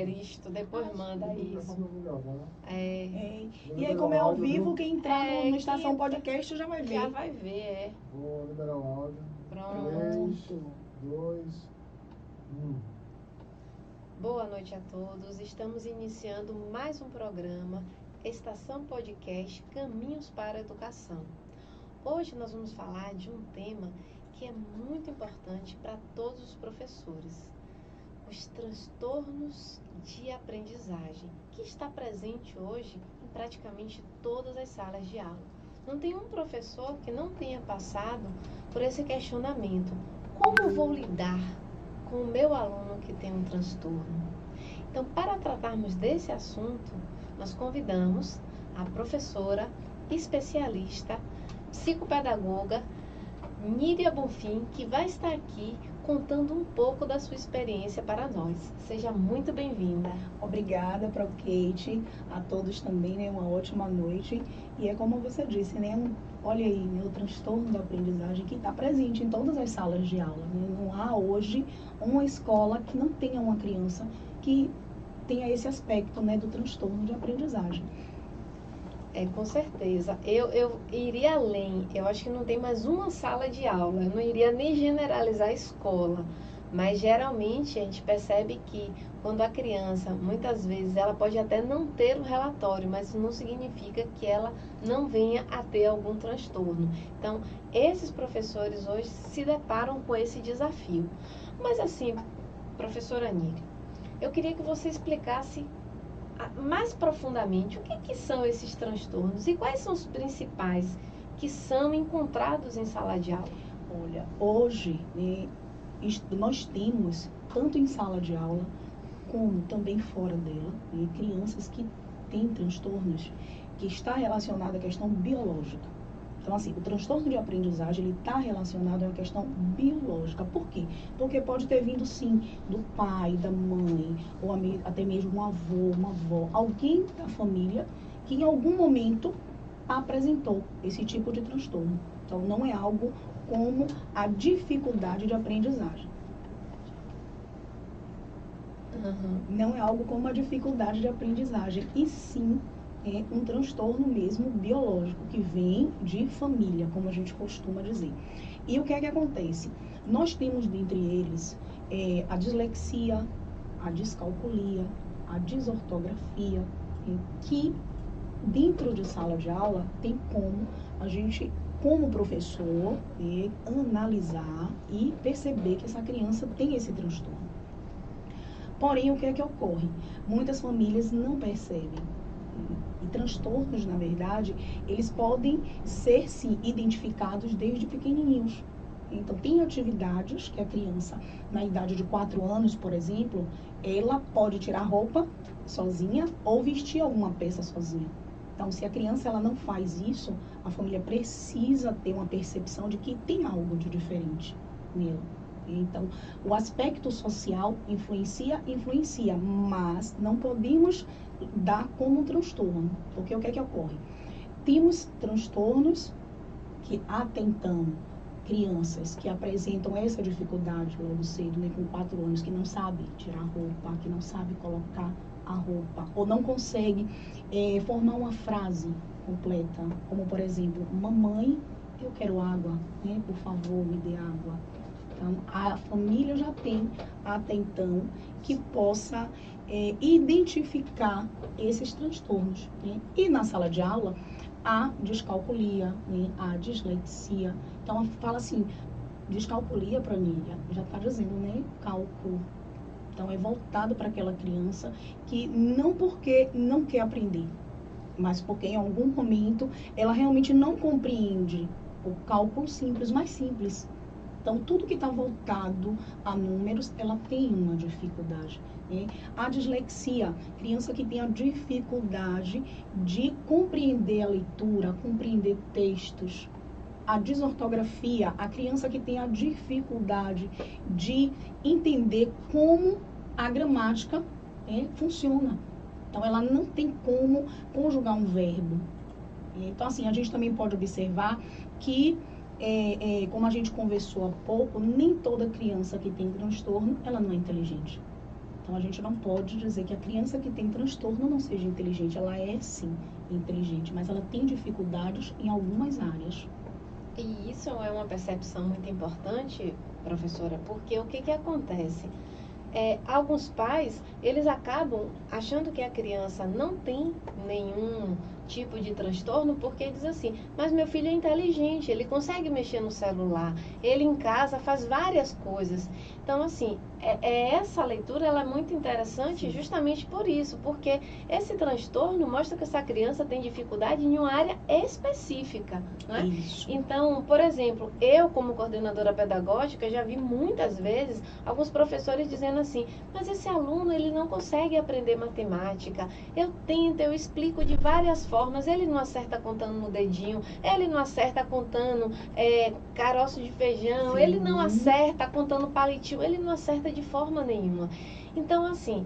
Isto, depois manda isso. E aí, como é ao vivo, quem entrar no Estação Podcast já vai ver. Já vai ver, Vou liberar o áudio. Pronto. 3, 2, 1. Boa noite a todos. Estamos iniciando mais um programa, Estação Podcast Caminhos para a Educação. Hoje nós vamos falar de um tema que é muito importante para todos os professores. Os transtornos de aprendizagem, que está presente hoje em praticamente todas as salas de aula. Não tem um professor que não tenha passado por esse questionamento. Como vou lidar com o meu aluno que tem um transtorno? Então, para tratarmos desse assunto, nós convidamos a professora especialista, psicopedagoga, Nídia Bonfim, que vai estar aqui contando um pouco da sua experiência para nós. Seja muito bem-vinda. Obrigada, Pro Kate, a todos também, né? Uma ótima noite. E é como você disse, né? Olha aí, né? O transtorno da aprendizagem que está presente em todas as salas de aula, né? Não há hoje uma escola que não tenha uma criança que tenha esse aspecto, né? Do transtorno de aprendizagem. Com certeza. Eu iria além. Eu acho que não tem mais uma sala de aula. Eu não iria nem generalizar a escola. Mas, geralmente, a gente percebe que quando a criança, muitas vezes, ela pode até não ter o relatório, mas isso não significa que ela não venha a ter algum transtorno. Então, esses professores hoje se deparam com esse desafio. Mas, assim, professora Nídia, eu queria que você explicasse mais profundamente o que são esses transtornos e quais são os principais que são encontrados em sala de aula. Olha, hoje, né, nós temos, tanto em sala de aula, como também fora dela, né, crianças que têm transtornos que está relacionado à questão biológica. Então, assim, o transtorno de aprendizagem, ele está relacionado a uma questão biológica. Por quê? Porque pode ter vindo, sim, do pai, da mãe, ou até mesmo um avô, uma avó, alguém da família que em algum momento apresentou esse tipo de transtorno. Então, não é algo como a dificuldade de aprendizagem. Não é algo como a dificuldade de aprendizagem, e sim é um transtorno mesmo biológico, que vem de família, como a gente costuma dizer. E o que é que acontece? Nós temos dentre eles a dislexia, a descalculia, a desortografia, que dentro de sala de aula tem como a gente, como professor, analisar e perceber que essa criança tem esse transtorno. Porém, o que é que ocorre? Muitas famílias não percebem. E transtornos, na verdade, eles podem ser, sim, identificados desde pequenininhos. Então, tem atividades que a criança, na idade de 4 anos, por exemplo, ela pode tirar roupa sozinha ou vestir alguma peça sozinha. Então, se a criança ela não faz isso, a família precisa ter uma percepção de que tem algo de diferente nela. Então, o aspecto social influencia, mas não podemos dar como um transtorno, porque o que é que ocorre? Temos transtornos que até então, crianças que apresentam essa dificuldade logo cedo, né, com 4 anos, que não sabe tirar roupa, que não sabe colocar a roupa, ou não consegue formar uma frase completa, como por exemplo, mamãe, eu quero água, né, por favor, me dê água. Então, a família já tem, até então, que possa identificar esses transtornos, né? E na sala de aula, a descalculia, né? A dislexia. Então, fala assim, descalculia para mim, já está dizendo, né? Cálculo. Então, é voltado para aquela criança que não porque não quer aprender, mas porque em algum momento ela realmente não compreende o cálculo simples, mais simples. Então, tudo que está voltado a números, ela tem uma dificuldade, né? A dislexia, criança que tem a dificuldade de compreender a leitura, compreender textos. A desortografia, a criança que tem a dificuldade de entender como a gramática funciona. Então, ela não tem como conjugar um verbo. Então, assim, a gente também pode observar que como a gente conversou há pouco, nem toda criança que tem transtorno, ela não é inteligente. Então, a gente não pode dizer que a criança que tem transtorno não seja inteligente. Ela é, sim, inteligente, mas ela tem dificuldades em algumas áreas. E isso é uma percepção muito importante, professora, porque o que acontece? Alguns pais, eles acabam achando que a criança não tem nenhum tipo de transtorno, porque diz assim, mas meu filho é inteligente, ele consegue mexer no celular, ele em casa faz várias coisas. Então, assim, essa leitura ela é muito interessante justamente por isso, porque esse transtorno mostra que essa criança tem dificuldade em uma área específica, né? Isso. Então, por exemplo, eu como coordenadora pedagógica já vi muitas vezes alguns professores dizendo assim, mas esse aluno ele não consegue aprender matemática, eu tento, eu explico de várias formas, ele não acerta contando no dedinho, ele não acerta contando caroço de feijão, Sim. ele não acerta contando palitinho, ele não acerta de forma nenhuma. Então, assim,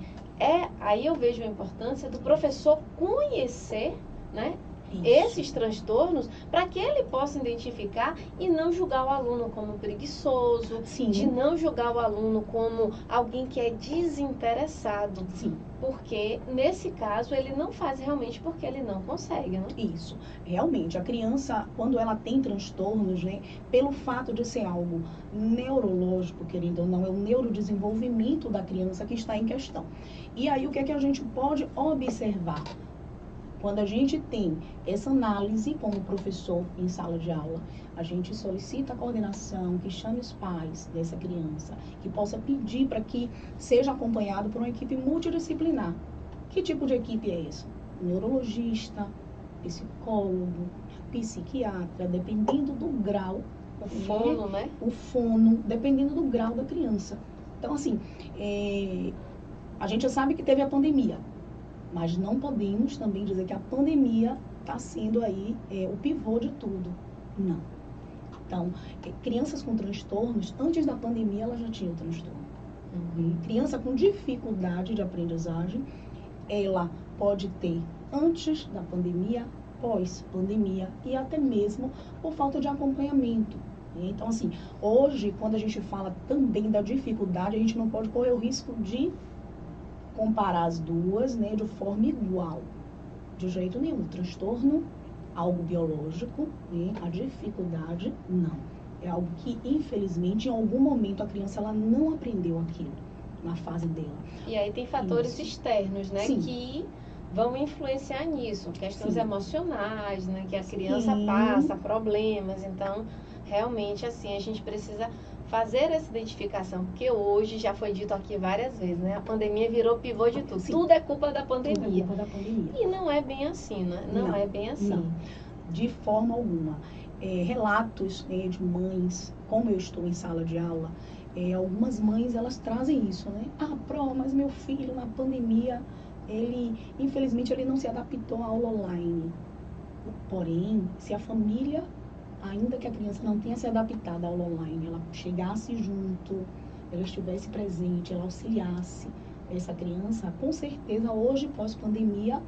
aí eu vejo a importância do professor conhecer, né, esses transtornos, para que ele possa identificar e não julgar o aluno como preguiçoso, Sim. de não julgar o aluno como alguém que é desinteressado. Sim. Porque, nesse caso, ele não faz realmente porque ele não consegue, né? Isso. Realmente, a criança, quando ela tem transtornos, né, pelo fato de ser algo neurológico, querendo ou não, é o neurodesenvolvimento da criança que está em questão. E aí, o que é que a gente pode observar? Quando a gente tem essa análise como professor em sala de aula, a gente solicita a coordenação, que chame os pais dessa criança, que possa pedir para que seja acompanhado por uma equipe multidisciplinar. Que tipo de equipe é essa? Neurologista, psicólogo, psiquiatra, dependendo do grau. O fono, né? O fono, dependendo do grau da criança. Então, assim, a gente sabe que teve a pandemia. Mas não podemos também dizer que a pandemia está sendo aí o pivô de tudo. Não. Então, crianças com transtornos, antes da pandemia, ela já tinha o transtorno. Criança com dificuldade de aprendizagem, ela pode ter antes da pandemia, pós-pandemia e até mesmo por falta de acompanhamento. Então, assim, hoje, quando a gente fala também da dificuldade, a gente não pode correr o risco de comparar as duas, né, de forma igual, de jeito nenhum. Transtorno, algo biológico, né, a dificuldade, não. É algo que, infelizmente, em algum momento a criança ela não aprendeu aquilo na fase dela. E aí tem fatores externos, né, Sim. que vão influenciar nisso, questões Sim. emocionais, né, que a criança Sim. passa, problemas. Então, realmente, assim, a gente precisa fazer essa identificação, porque hoje, já foi dito aqui várias vezes, né? A pandemia virou pivô de tudo. Sim. Tudo é culpa da pandemia. Tudo é culpa da pandemia. E não é bem assim, né? Não é bem assim. Não, de forma alguma. Relatos, né, de mães, como eu estou em sala de aula, algumas mães, elas trazem isso, né? Ah, mas meu filho, na pandemia, infelizmente, ele não se adaptou à aula online. Porém, se a família, ainda que a criança não tenha se adaptado à aula online, ela chegasse junto, ela estivesse presente, ela auxiliasse essa criança, com certeza, hoje, pós-pandemia,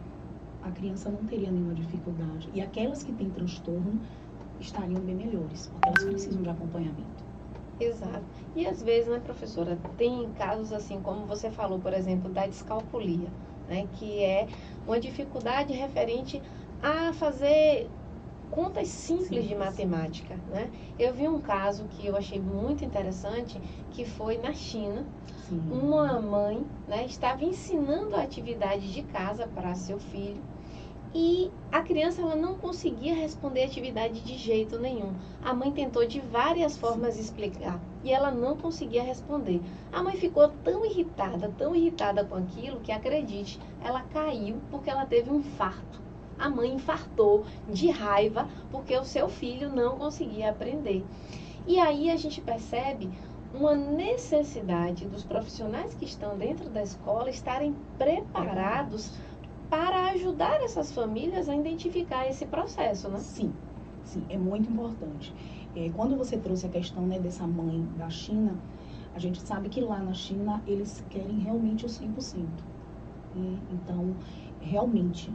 a criança não teria nenhuma dificuldade. E aquelas que têm transtorno estariam bem melhores, porque elas precisam de acompanhamento. Exato. E às vezes, né, professora, tem casos assim, como você falou, por exemplo, da descalculia, né, que é uma dificuldade referente a fazer contas simples de matemática, né? Eu vi um caso que eu achei muito interessante, que foi na China. Sim. Uma mãe, né, estava ensinando a atividade de casa para seu filho e a criança ela não conseguia responder a atividade de jeito nenhum. A mãe tentou de várias formas explicar e ela não conseguia responder. A mãe ficou tão irritada com aquilo que, acredite, ela caiu porque ela teve um infarto. A mãe infartou de raiva porque o seu filho não conseguia aprender. E aí a gente percebe uma necessidade dos profissionais que estão dentro da escola estarem preparados para ajudar essas famílias a identificar esse processo, né? Sim, é muito importante. Quando você trouxe a questão, né, dessa mãe da China, a gente sabe que lá na China eles querem realmente o 100%. Então, realmente,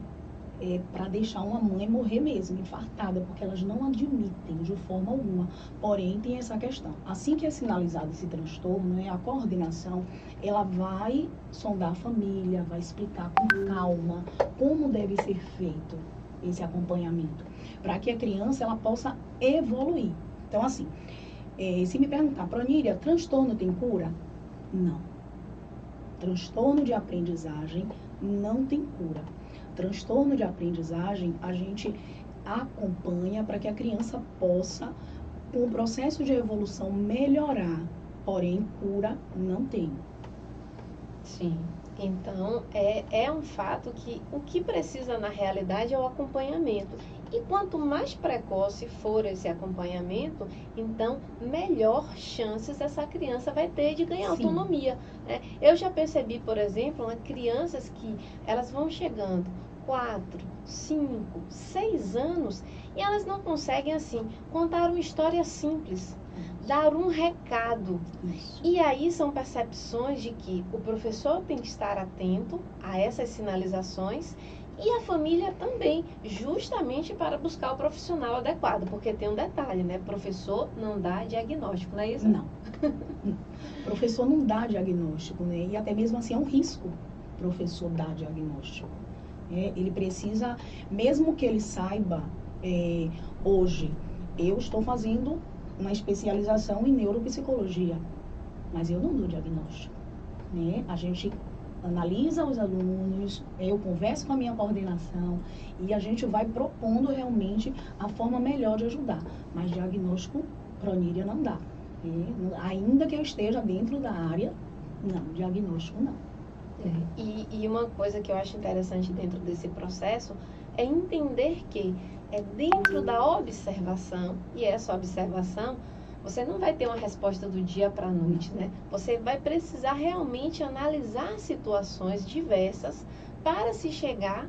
para deixar uma mãe morrer mesmo, infartada, porque elas não admitem de forma alguma. Porém, tem essa questão. Assim que é sinalizado esse transtorno, a coordenação, ela vai sondar a família, vai explicar com calma como deve ser feito esse acompanhamento, para que a criança ela possa evoluir. Então, assim, se me perguntar, Proníria, transtorno tem cura? Não. Transtorno de aprendizagem não tem cura. Transtorno de aprendizagem, a gente acompanha para que a criança possa, com o processo de evolução, melhorar. Porém, cura não tem. Sim. Então, é um fato que o que precisa na realidade é o acompanhamento. E quanto mais precoce for esse acompanhamento, então melhor chances essa criança vai ter de ganhar Sim. autonomia. Né? Eu já percebi, por exemplo, crianças que elas vão chegando 4, 5, 6 anos e elas não conseguem, assim, contar uma história simples, dar um recado. Isso. E aí são percepções de que o professor tem que estar atento a essas sinalizações e a família também, justamente para buscar o profissional adequado, porque tem um detalhe, né? Professor não dá diagnóstico, não é isso? Não. Professor não dá diagnóstico, né? E até mesmo assim é um risco professor dar diagnóstico. Ele precisa, mesmo que ele saiba, hoje, eu estou fazendo uma especialização em neuropsicologia, mas eu não dou diagnóstico, né? A gente analisa os alunos, eu converso com a minha coordenação e a gente vai propondo realmente a forma melhor de ajudar. Mas diagnóstico, Proníria, não dá. Ainda que eu esteja dentro da área, não, diagnóstico não. E uma coisa que eu acho interessante dentro desse processo é entender que é dentro da observação, e essa observação, você não vai ter uma resposta do dia para a noite, né? Você vai precisar realmente analisar situações diversas para se chegar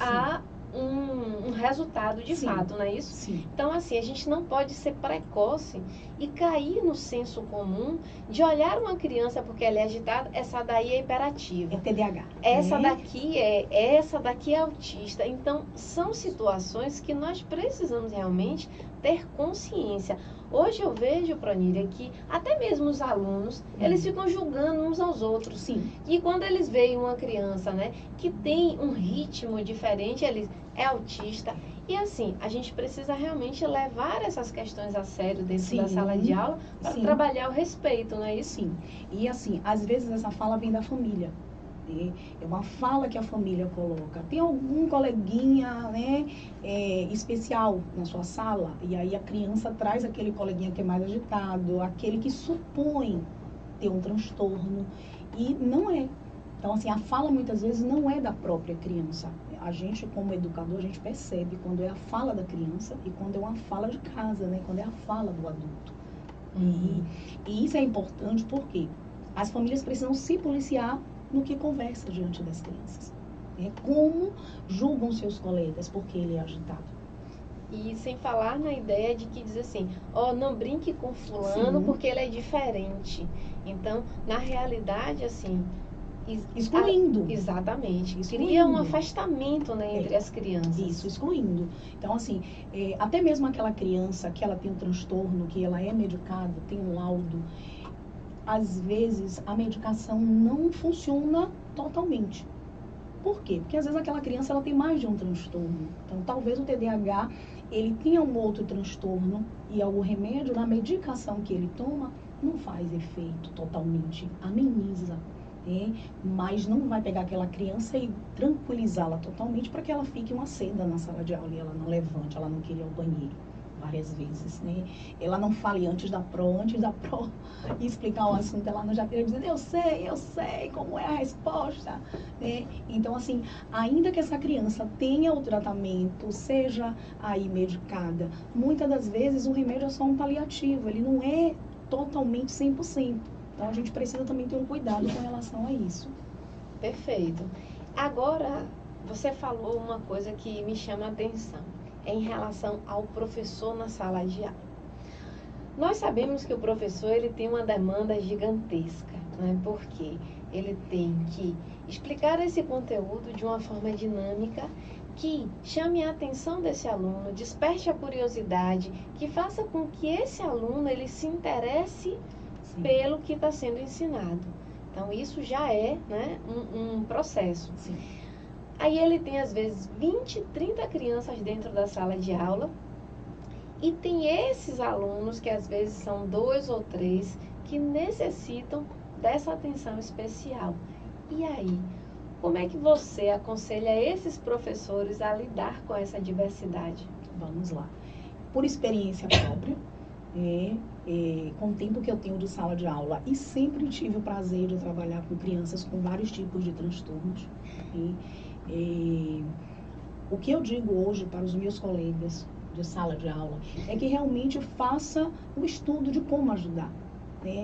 a um resultado de fato, não é isso? Sim. Então, assim, a gente não pode ser precoce e cair no senso comum de olhar uma criança porque ela é agitada, essa daí é hiperativa. É TDAH. Essa daqui é autista. Então, são situações que nós precisamos realmente ter consciência. Hoje eu vejo, Proníria, que até mesmo os alunos, eles ficam julgando uns aos outros. Sim. E quando eles veem uma criança, né, que tem um ritmo diferente, eles é autista. E assim, a gente precisa realmente levar essas questões a sério dentro da sala de aula para trabalhar o respeito, não é isso? Sim. E assim, às vezes essa fala vem da família. É uma fala que a família coloca. Tem algum coleguinha, né, especial na sua sala, e aí a criança traz aquele coleguinha que é mais agitado, aquele que supõe ter um transtorno, e não é. Então, assim, a fala muitas vezes não é da própria criança. A gente, como educador, a gente percebe quando é a fala da criança e quando é uma fala de casa, né, quando é a fala do adulto. E isso é importante porque as famílias precisam se policiar no que conversa diante das crianças. Como julgam seus colegas porque ele é agitado. E sem falar na ideia de que diz assim, não brinque com fulano porque ele é diferente. Então, na realidade, assim... Excluindo. Exatamente. Cria um afastamento, né, entre as crianças. Isso, excluindo. Então, assim, até mesmo aquela criança que ela tem um transtorno, que ela é medicada, tem um laudo, às vezes a medicação não funciona totalmente. Por quê? Porque às vezes aquela criança ela tem mais de um transtorno. Então, talvez o TDAH, ele tenha um outro transtorno e o remédio, na medicação que ele toma, não faz efeito totalmente, ameniza. Mas não vai pegar aquela criança e tranquilizá-la totalmente para que ela fique uma seda na sala de aula e ela não levante, ela não queria ir ao banheiro várias vezes, né? Ela não fale antes da pro e explicar o assunto, ela não já queria dizer, eu sei como é a resposta, né? Então, assim, ainda que essa criança tenha o tratamento, seja aí medicada, muitas das vezes o remédio é só um paliativo, ele não é totalmente 100%. Então, a gente precisa também ter um cuidado com relação a isso. Perfeito. Agora, você falou uma coisa que me chama a atenção, em relação ao professor na sala de aula. Nós sabemos que o professor ele tem uma demanda gigantesca, né? Porque ele tem que explicar esse conteúdo de uma forma dinâmica que chame a atenção desse aluno, desperte a curiosidade, que faça com que esse aluno ele se interesse pelo que está sendo ensinado. Então, isso já é, né, um processo. Sim. Aí ele tem, às vezes, 20, 30 crianças dentro da sala de aula e tem esses alunos, que às vezes são 2 ou 3, que necessitam dessa atenção especial. E aí, como é que você aconselha esses professores a lidar com essa diversidade? Vamos lá. Por experiência própria, com o tempo que eu tenho de sala de aula, e sempre tive o prazer de trabalhar com crianças com vários tipos de transtornos. O que eu digo hoje para os meus colegas de sala de aula é que realmente faça o estudo de como ajudar.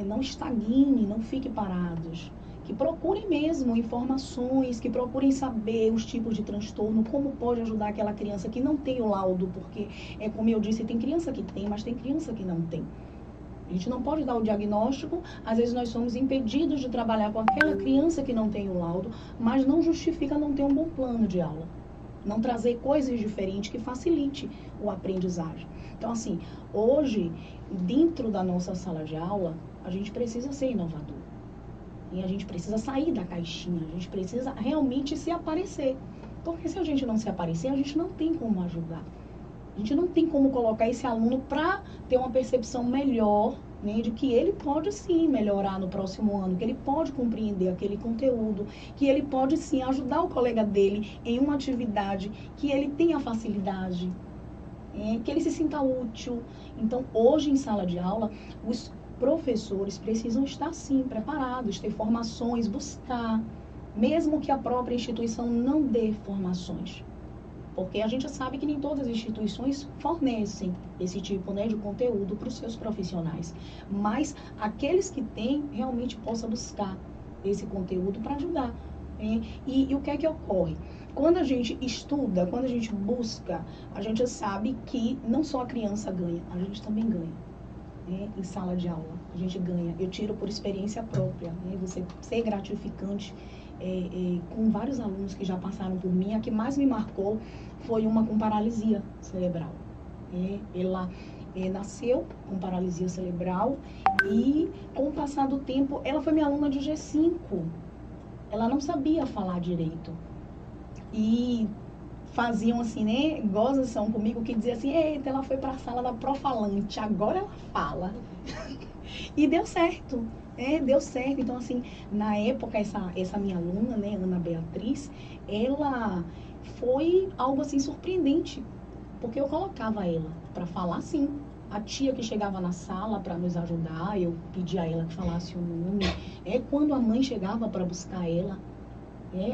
Não estagne, não fique parados. Que procurem mesmo informações, que procurem saber os tipos de transtorno, como pode ajudar aquela criança que não tem o laudo, porque, como eu disse, tem criança que tem, mas tem criança que não tem. A gente não pode dar o diagnóstico, às vezes nós somos impedidos de trabalhar com aquela criança que não tem o laudo, mas não justifica não ter um bom plano de aula. Não trazer coisas diferentes que facilite o aprendizagem. Então, assim, hoje, dentro da nossa sala de aula, a gente precisa ser inovador. E a gente precisa sair da caixinha, a gente precisa realmente se aparecer. Porque se a gente não se aparecer, a gente não tem como ajudar. A gente não tem como colocar esse aluno para ter uma percepção melhor, né, de que ele pode sim melhorar no próximo ano, que ele pode compreender aquele conteúdo, que ele pode sim ajudar o colega dele em uma atividade que ele tenha facilidade, que ele se sinta útil. Então, hoje em sala de aula, os professores precisam estar sim preparados, ter formações, buscar, mesmo que a própria instituição não dê formações. Porque a gente sabe que nem todas as instituições fornecem esse tipo, né, de conteúdo para os seus profissionais. Mas aqueles que têm, realmente possam buscar esse conteúdo para ajudar. E o que é que ocorre? Quando a gente estuda, quando a gente busca, a gente sabe que não só a criança ganha, a gente também ganha. Em sala de aula, a gente ganha. Eu tiro por experiência própria. Você ser gratificante com vários alunos que já passaram por mim. A que mais me marcou foi uma com paralisia cerebral. Ela nasceu com paralisia cerebral e, com o passar do tempo, ela foi minha aluna de G5. Ela não sabia falar direito. E faziam assim, né, gozação comigo, que dizia assim, eita, ela foi para a sala da Profalante, agora ela fala. E deu certo, deu certo. Então, assim, na época, essa minha aluna, né, Ana Beatriz, ela foi algo assim surpreendente, porque eu colocava ela para falar assim. A tia que chegava na sala para nos ajudar, eu pedia a ela que falasse o nome. Quando a mãe chegava para buscar ela,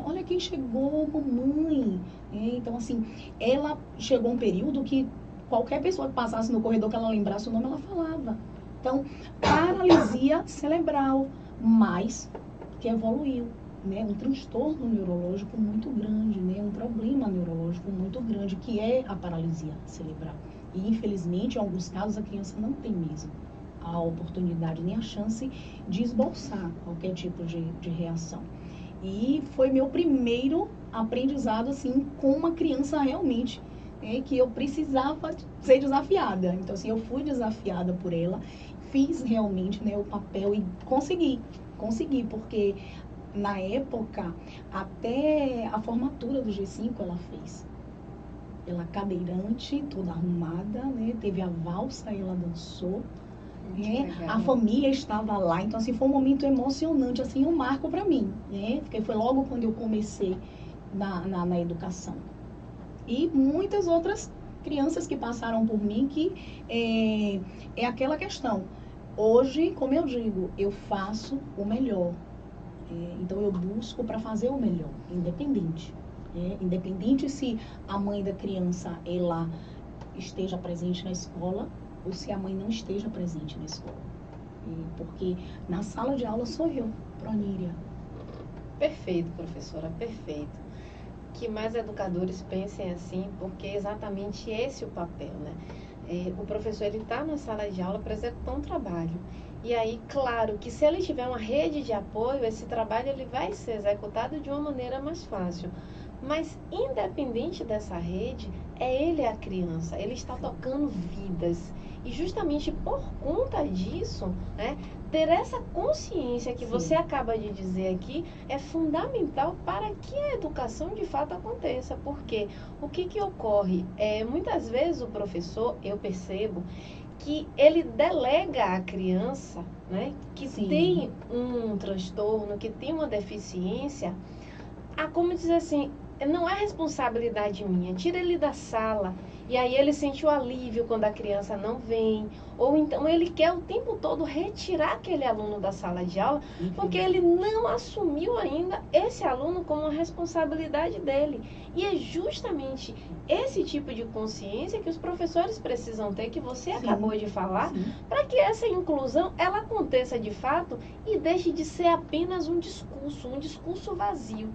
olha quem chegou, mamãe. Então, assim, ela chegou um período que qualquer pessoa que passasse no corredor que ela lembrasse o nome, ela falava. Então, paralisia cerebral, mas que evoluiu, né? Um transtorno neurológico muito grande, né? Um problema neurológico muito grande, que é a paralisia cerebral. E, infelizmente, em alguns casos, a criança não tem mesmo a oportunidade nem a chance de esboçar qualquer tipo de reação. E foi meu primeiro aprendizado, assim, com uma criança realmente, que eu precisava ser desafiada. Então, assim, eu fui desafiada por ela, fiz realmente, né, o papel e consegui, porque na época, até a formatura do G5 ela fez. Ela cadeirante, toda arrumada, né, teve a valsa, ela dançou. A família estava lá, então assim, foi um momento emocionante, assim, um marco para mim, porque foi logo quando eu comecei na educação. E muitas outras crianças que passaram por mim, que é aquela questão. Hoje, como eu digo, eu faço o melhor, então eu busco para fazer o melhor, independente. Independente se a mãe da criança, ela esteja presente na escola, ou se a mãe não esteja presente na escola. Porque na sala de aula sou eu, Proníria. Perfeito, professora, perfeito. Que mais educadores pensem assim, porque é exatamente esse o papel, né? O professor, ele está na sala de aula para executar um trabalho. E aí, claro, que se ele tiver uma rede de apoio, esse trabalho ele vai ser executado de uma maneira mais fácil. Mas, independente dessa rede, é ele a criança, ele está tocando vidas. E justamente por conta disso, né, ter essa consciência que você acaba de dizer aqui é fundamental para que a educação de fato aconteça. Porque o que ocorre? Muitas vezes o professor, eu percebo, que ele delega à criança, né, que tem um transtorno, que tem uma deficiência, como dizer assim, não é responsabilidade minha, tira ele da sala. E aí ele sente o alívio quando a criança não vem. Ou então ele quer o tempo todo retirar aquele aluno da sala de aula, porque ele não assumiu ainda esse aluno como uma responsabilidade dele. E é justamente esse tipo de consciência que os professores precisam ter, que você acabou de falar, para que essa inclusão ela aconteça de fato e deixe de ser apenas um discurso vazio.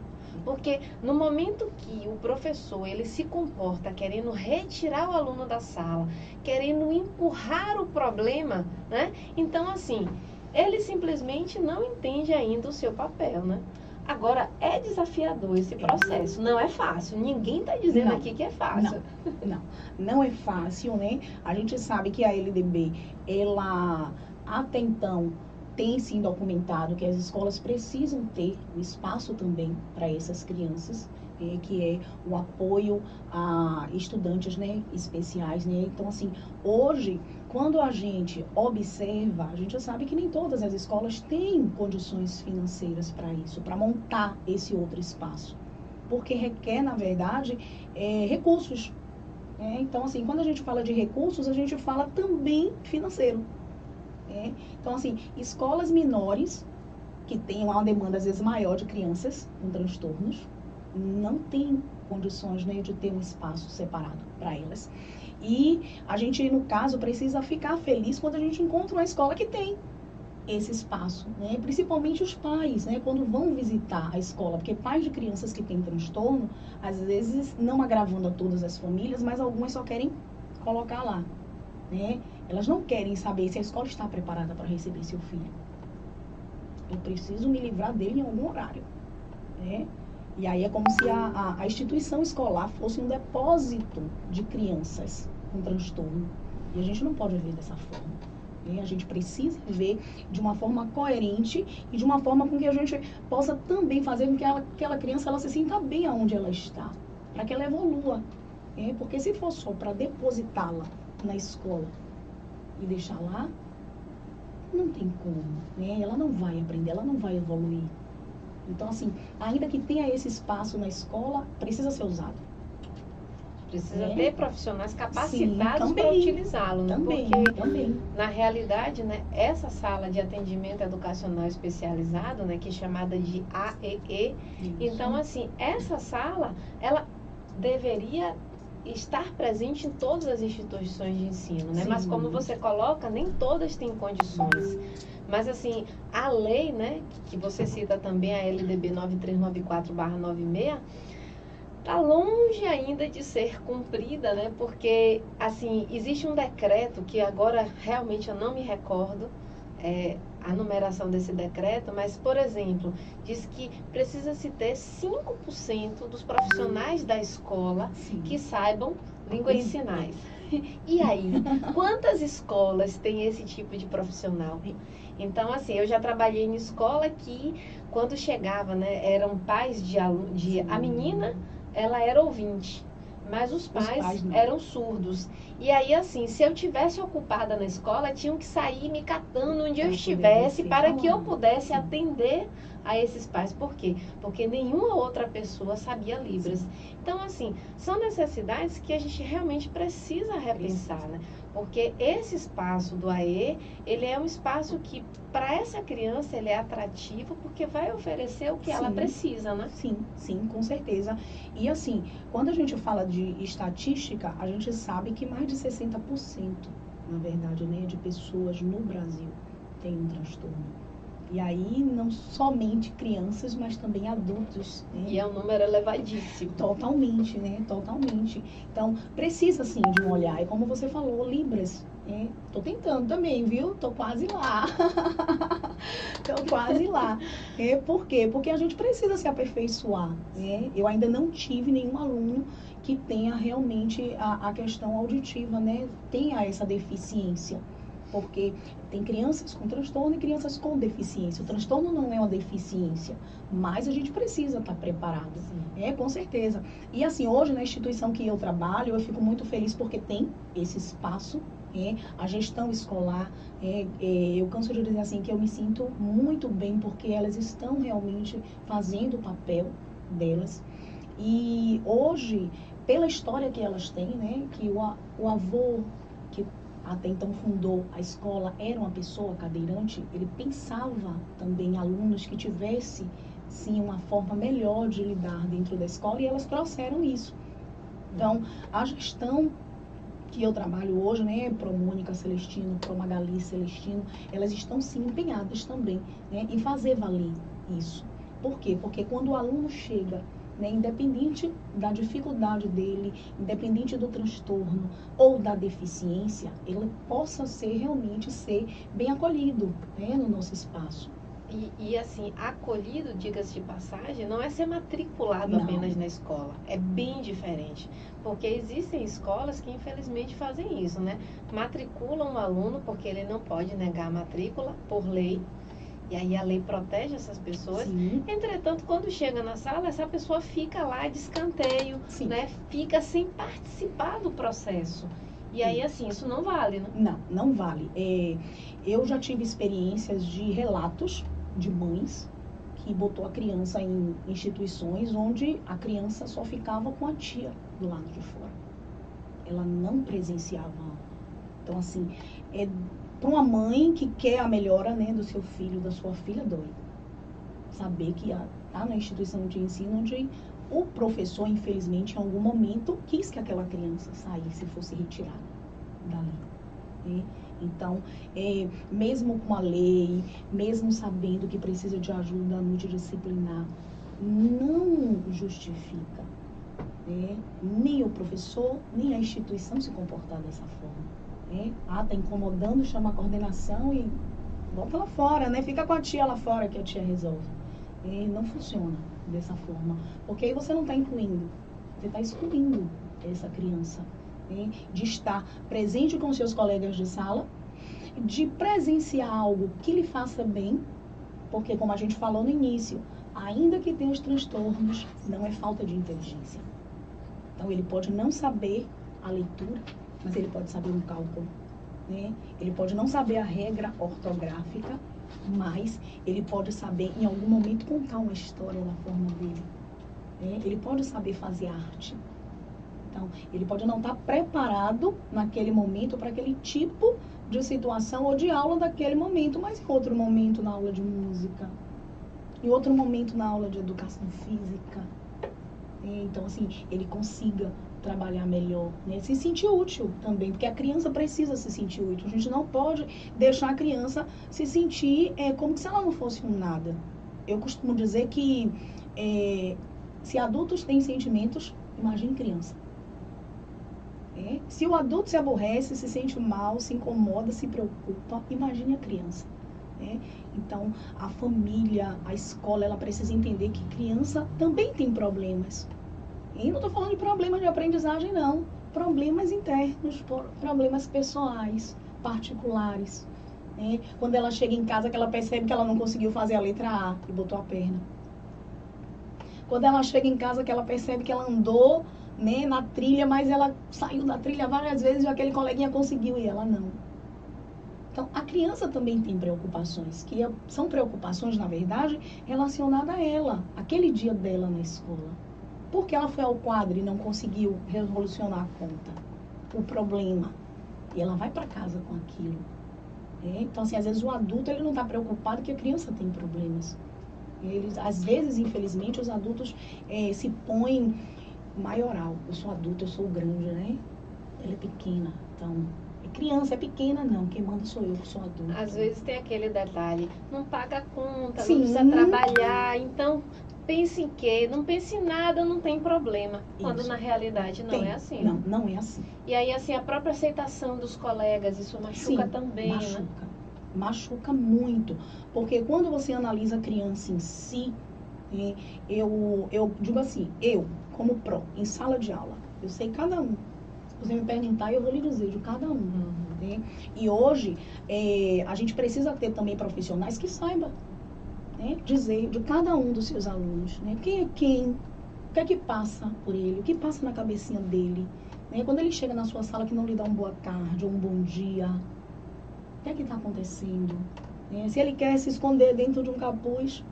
Porque no momento que o professor ele se comporta querendo retirar o aluno da sala, querendo empurrar o problema, né? Então, assim, ele simplesmente não entende ainda o seu papel, né? Agora, é desafiador esse processo, não é fácil. Ninguém está dizendo aqui que é fácil. Não é fácil, né? A gente sabe que a LDB, ela, até então, tem sim documentado que as escolas precisam ter o espaço também para essas crianças, que é o apoio a estudantes, né, especiais, né? Então, assim, hoje, quando a gente observa, a gente sabe que nem todas as escolas têm condições financeiras para isso, para montar esse outro espaço, porque requer, na verdade, recursos. Então, assim, quando a gente fala de recursos, a gente fala também financeiro. Então, assim, escolas menores, que têm uma demanda, às vezes, maior de crianças com transtornos, não têm condições, né, de ter um espaço separado para elas. E a gente, no caso, precisa ficar feliz quando a gente encontra uma escola que tem esse espaço, né? Principalmente os pais, né, quando vão visitar a escola, porque pais de crianças que têm transtorno, às vezes, não agravando a todas as famílias, mas algumas só querem colocar lá, né? Elas não querem saber se a escola está preparada para receber seu filho. Eu preciso me livrar dele em algum horário, né? E aí é como se a instituição escolar fosse um depósito de crianças com transtorno. E a gente não pode ver dessa forma, né? A gente precisa ver de uma forma coerente e de uma forma com que a gente possa também fazer com que aquela criança ela se sinta bem aonde ela está, para que ela evolua, né? Porque se for só para depositá-la na escola e deixar lá, não tem como, né? Ela não vai aprender, ela não vai evoluir. Então, assim, ainda que tenha esse espaço na escola, precisa ser usado. Precisa ter profissionais capacitados para utilizá-lo, né? Porque, na realidade, né, essa sala de atendimento educacional especializado, né, que é chamada de AEE, então, assim, essa sala, ela deveria estar presente em todas as instituições de ensino, né? Mas como você coloca, nem todas têm condições. Mas assim, a lei, né, que você cita também, a LDB 9394/96, está longe ainda de ser cumprida, né? Porque, assim, existe um decreto que agora realmente eu não me recordo a numeração desse decreto, mas, por exemplo, diz que precisa-se ter 5% dos profissionais da escola que saibam língua de sinais. E aí, quantas escolas têm esse tipo de profissional? Então, assim, eu já trabalhei em escola que, quando chegava, né, eram pais a menina, ela era ouvinte, mas os pais eram surdos. E aí, assim, se eu tivesse ocupada na escola, tinham que sair me catando onde eu estivesse para que eu pudesse atender a esses pais. Por quê? Porque nenhuma outra pessoa sabia Libras. Então, assim, são necessidades que a gente realmente precisa repensar, né? Porque esse espaço do AE, ele é um espaço que, para essa criança, ele é atrativo, porque vai oferecer o que ela precisa, né? Sim, com certeza. E assim, quando a gente fala de estatística, a gente sabe que mais de 60%, na verdade, né, de pessoas no Brasil têm um transtorno. E aí, não somente crianças, mas também adultos. Né? E é um número elevadíssimo. Totalmente, né? Totalmente. Então, precisa, sim, de um olhar. E como você falou, Libras. Tô tentando também, viu? Tô quase lá. Tô quase lá. Por quê? Porque a gente precisa se aperfeiçoar. Né? Eu ainda não tive nenhum aluno que tenha realmente a questão auditiva, né? Tenha essa deficiência. Porque tem crianças com transtorno e crianças com deficiência. O transtorno não é uma deficiência, mas a gente precisa estar preparado. Com certeza. E assim, hoje na instituição que eu trabalho, eu fico muito feliz porque tem esse espaço, a gestão escolar. Eu canso de dizer assim que eu me sinto muito bem porque elas estão realmente fazendo o papel delas. E hoje, pela história que elas têm, né, que o avô que até então fundou a escola, era uma pessoa cadeirante, ele pensava também em alunos que tivesse, sim, uma forma melhor de lidar dentro da escola, e elas trouxeram isso. Então, a gestão que eu trabalho hoje, né, Pro Mônica Celestino, Pro Magali Celestino, elas estão, sim, empenhadas também, né, em fazer valer isso. Por quê? Porque quando o aluno chega, né, independente da dificuldade dele, independente do transtorno ou da deficiência, ele possa realmente ser bem acolhido, né, no nosso espaço. E assim, acolhido, diga-se de passagem, não é ser matriculado apenas na escola. É bem diferente. Porque existem escolas que infelizmente fazem isso, né? Matriculam um aluno porque ele não pode negar a matrícula por lei. E aí a lei protege essas pessoas. Sim. Entretanto, quando chega na sala, essa pessoa fica lá de escanteio, né? Fica sem participar do processo. E aí, assim, isso não vale, né? Não vale. Eu já tive experiências de relatos de mães que botou a criança em instituições onde a criança só ficava com a tia do lado de fora. Ela não presenciava. Então, assim, para uma mãe que quer a melhora, né, do seu filho, da sua filha, dói. Saber que está na instituição de ensino onde o professor, infelizmente, em algum momento, quis que aquela criança saísse e fosse retirada dali. Né? Então, mesmo com a lei, mesmo sabendo que precisa de ajuda multidisciplinar, não justifica, né, nem o professor, nem a instituição se comportar dessa forma. Tá incomodando, chama a coordenação e volta lá fora, né? Fica com a tia lá fora que a tia resolve. Não funciona dessa forma, porque aí você não está incluindo, você está excluindo essa criança, de estar presente com seus colegas de sala, de presenciar algo que lhe faça bem, porque como a gente falou no início, ainda que tenha os transtornos, não é falta de inteligência. Então ele pode não saber a leitura, mas ele pode saber um cálculo, né? Ele pode não saber a regra ortográfica, mas ele pode saber em algum momento contar uma história da forma dele, né? Ele pode saber fazer arte. Então, ele pode não estar preparado naquele momento para aquele tipo de situação ou de aula daquele momento, mas em outro momento na aula de música, em outro momento na aula de educação física. Então, assim, ele consiga trabalhar melhor, né? Se sentir útil também, porque a criança precisa se sentir útil. A gente não pode deixar a criança se sentir como se ela não fosse um nada. Eu costumo dizer que se adultos têm sentimentos, imagine criança. Se o adulto se aborrece, se sente mal, se incomoda, se preocupa, imagine a criança. Então, a família, a escola, ela precisa entender que criança também tem problemas. E não estou falando de problemas de aprendizagem, não. Problemas internos, problemas pessoais, particulares. Quando ela chega em casa, que ela percebe que ela não conseguiu fazer a letra A e botou a perna. Quando ela chega em casa, que ela percebe que ela andou, né, na trilha, mas ela saiu da trilha várias vezes e aquele coleguinha conseguiu e ela não. Então, a criança também tem preocupações, que são preocupações, na verdade, relacionadas a ela, aquele dia dela na escola. Porque ela foi ao quadro e não conseguiu resolucionar a conta, o problema. E ela vai para casa com aquilo. Então, assim, às vezes o adulto ele não está preocupado que a criança tem problemas. Às vezes, infelizmente, os adultos se põem maioral. Eu sou adulto, eu sou grande, né? Ela é pequena, então É criança, é pequena, não. Quem manda sou eu, que sou adulto. Às vezes tem aquele detalhe, não paga a conta, Sim. não precisa trabalhar, então pense em quê? Não pense em nada, não tem problema. Quando Isso. na realidade não é assim. Não, não é assim. E aí, assim, a própria aceitação dos colegas, isso machuca Sim, também, machuca. né? Machuca muito. Porque quando você analisa a criança em si, eu digo assim, eu, como pró, em sala de aula, eu sei cada um. Se você me perguntar, eu vou lhe dizer de cada um. Né? E hoje, a gente precisa ter também profissionais que saibam, né, dizer de cada um dos seus alunos, né, quem é quem, o que é que passa por ele, o que passa na cabecinha dele. Né? Quando ele chega na sua sala que não lhe dá um boa tarde ou um bom dia, o que é que está acontecendo? Né? Se ele quer se esconder dentro de um capuz,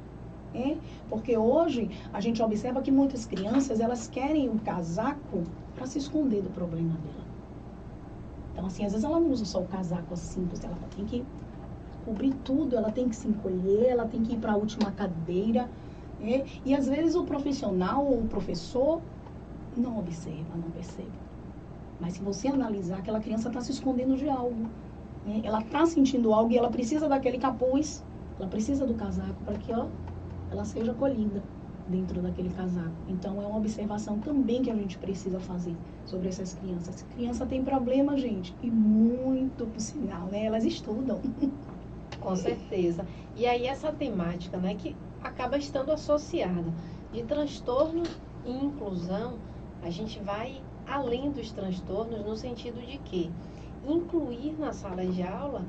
porque hoje a gente observa que muitas crianças, elas querem um casaco para se esconder do problema dela. Então, assim, às vezes ela não usa só o casaco assim, ela tem que cobrir tudo, ela tem que se encolher, ela tem que ir para a última cadeira. E às vezes o profissional ou o professor não observa, não percebe. Mas se você analisar, aquela criança está se escondendo de algo. Ela está sentindo algo e ela precisa daquele capuz, ela precisa do casaco para que ela seja acolhida dentro daquele casaco. Então, é uma observação também que a gente precisa fazer sobre essas crianças. Criança tem problema, gente, e muito, por sinal, né? Elas estudam. Com certeza. E aí essa temática, né, que acaba estando associada de transtorno e inclusão, a gente vai além dos transtornos no sentido de que incluir na sala de aula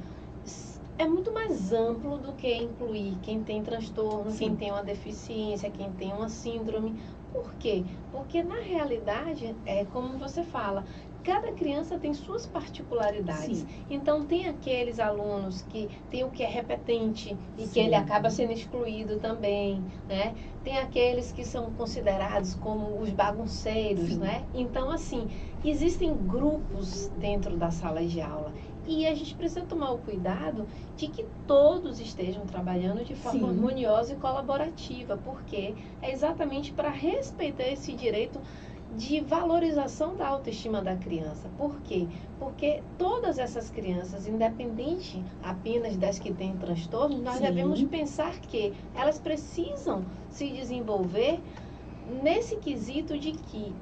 é muito mais amplo do que incluir quem tem transtorno, Sim. quem tem uma deficiência, quem tem uma síndrome. Por quê? Porque na realidade, é como você fala, cada criança tem suas particularidades. Sim. Então, tem aqueles alunos que tem o que é repetente e Sim. que ele acaba sendo excluído também, né? Tem aqueles que são considerados como os bagunceiros, Sim. né? Então, assim, existem grupos dentro da sala de aula. E a gente precisa tomar o cuidado de que todos estejam trabalhando de forma Sim. harmoniosa e colaborativa, porque é exatamente para respeitar esse direito de valorização da autoestima da criança. Por quê? Porque todas essas crianças, independente apenas das que têm transtorno, nós Sim. devemos pensar que elas precisam se desenvolver nesse quesito de que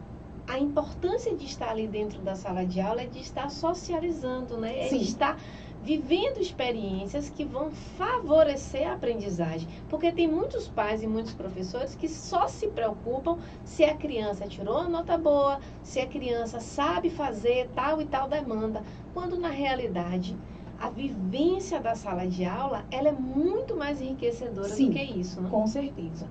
a importância de estar ali dentro da sala de aula é de estar socializando, né? É Sim. de estar vivendo experiências que vão favorecer a aprendizagem. Porque tem muitos pais e muitos professores que só se preocupam se a criança tirou uma nota boa, se a criança sabe fazer tal e tal demanda, quando na realidade a vivência da sala de aula, ela é muito mais enriquecedora Sim, do que isso, né? Com certeza.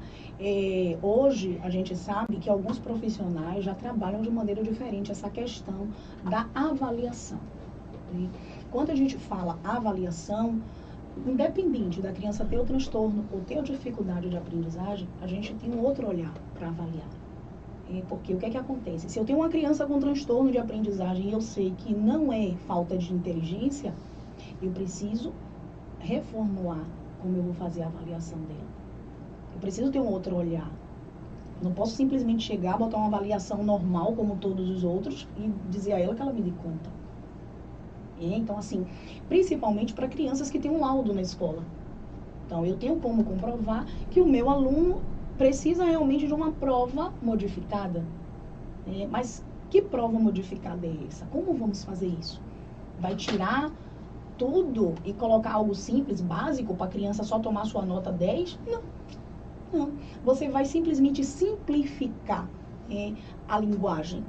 Hoje, a gente sabe que alguns profissionais já trabalham de maneira diferente essa questão da avaliação. Né? Quando a gente fala avaliação, independente da criança ter o transtorno ou ter a dificuldade de aprendizagem, a gente tem um outro olhar para avaliar. Porque o que é que acontece? Se eu tenho uma criança com transtorno de aprendizagem e eu sei que não é falta de inteligência, eu preciso reformular como eu vou fazer a avaliação dela. Eu preciso ter um outro olhar. Não posso simplesmente chegar, botar uma avaliação normal, como todos os outros, e dizer a ela que ela me dê conta. Então, assim, principalmente para crianças que têm um laudo na escola. Então, eu tenho como comprovar que o meu aluno precisa realmente de uma prova modificada. Mas que prova modificada é essa? Como vamos fazer isso? Vai tirar tudo e colocar algo simples, básico, para a criança só tomar sua nota 10? Não. Você vai simplesmente simplificar a linguagem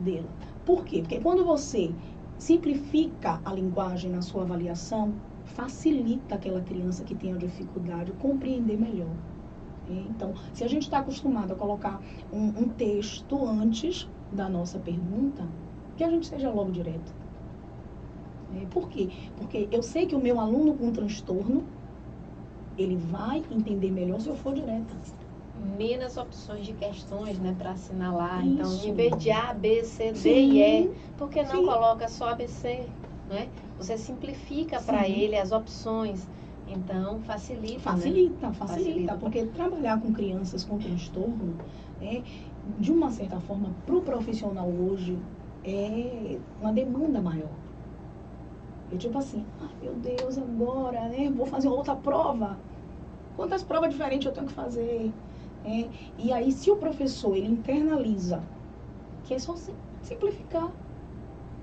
dela. Por quê? Porque quando você simplifica a linguagem na sua avaliação, facilita aquela criança que tem a dificuldade compreender melhor. Então, se a gente está acostumado a colocar um texto antes da nossa pergunta, que a gente seja logo direto. Por quê? Porque eu sei que o meu aluno com transtorno, ele vai entender melhor se eu for direta. Menos opções de questões, né, para assinalar. Isso. Então, em vez de A, B, C, D Sim. e E, por que não Sim. coloca só A, B, C? Né? Você simplifica para Sim. ele as opções. Então, facilita. Facilita, porque trabalhar com crianças com transtorno, de uma certa forma, para o profissional hoje, é uma demanda maior. Eu tipo assim, ai meu Deus, agora, né? Vou fazer outra prova. Quantas provas diferentes eu tenho que fazer? E aí, se o professor, ele internaliza, que é só simplificar,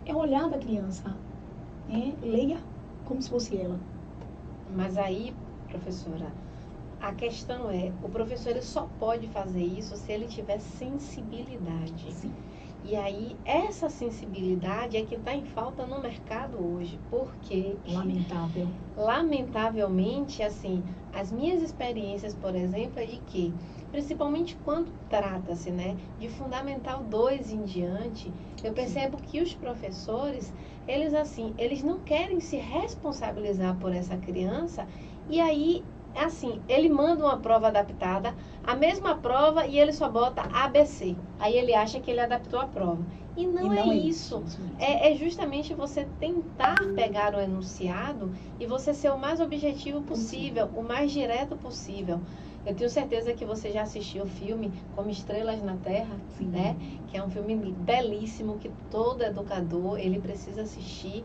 é olhar da criança, leia como se fosse ela. Mas aí, professora, a questão é, o professor ele só pode fazer isso se ele tiver sensibilidade. Sim. E aí, essa sensibilidade é que está em falta no mercado hoje, porque... Lamentavelmente, assim, as minhas experiências, por exemplo, é de que, principalmente quando trata-se, né, de Fundamental 2 em diante, eu percebo que os professores, eles não querem se responsabilizar por essa criança, e aí, assim, ele manda uma prova adaptada, a mesma prova, e ele só bota ABC. Aí ele acha que ele adaptou a prova. E não é isso. É justamente você tentar pegar o enunciado e você ser o mais objetivo possível, o mais direto possível. Eu tenho certeza que você já assistiu o filme Como Estrelas na Terra, né? Que é um filme belíssimo que todo educador ele precisa assistir,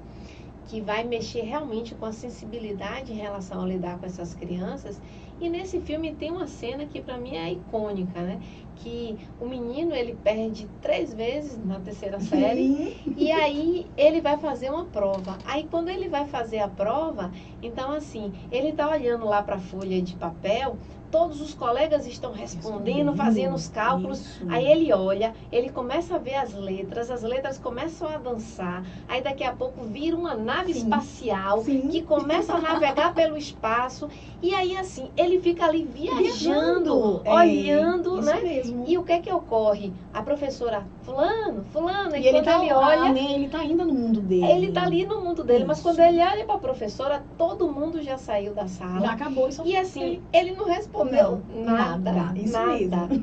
que vai mexer realmente com a sensibilidade em relação a lidar com essas crianças. E nesse filme tem uma cena que para mim é icônica, né? Que o menino, ele perde 3 vezes na terceira série e aí ele vai fazer uma prova. Aí quando ele vai fazer a prova, então assim, ele tá olhando lá para a folha de papel, todos os colegas estão respondendo, fazendo os cálculos. Isso. Aí ele olha, ele começa a ver as letras começam a dançar. Aí daqui a pouco vira uma nave espacial que começa a navegar pelo espaço. E aí assim, ele fica ali viajando, olhando, né? Mesmo. E o que é que ocorre? A professora, fulano, e quando ele olha, né? Ele tá ainda no mundo dele. Ele tá ali no mundo dele, mas quando ele olha para a professora, todo mundo já saiu da sala. Já acabou isso. E assim, ele não respondeu nada.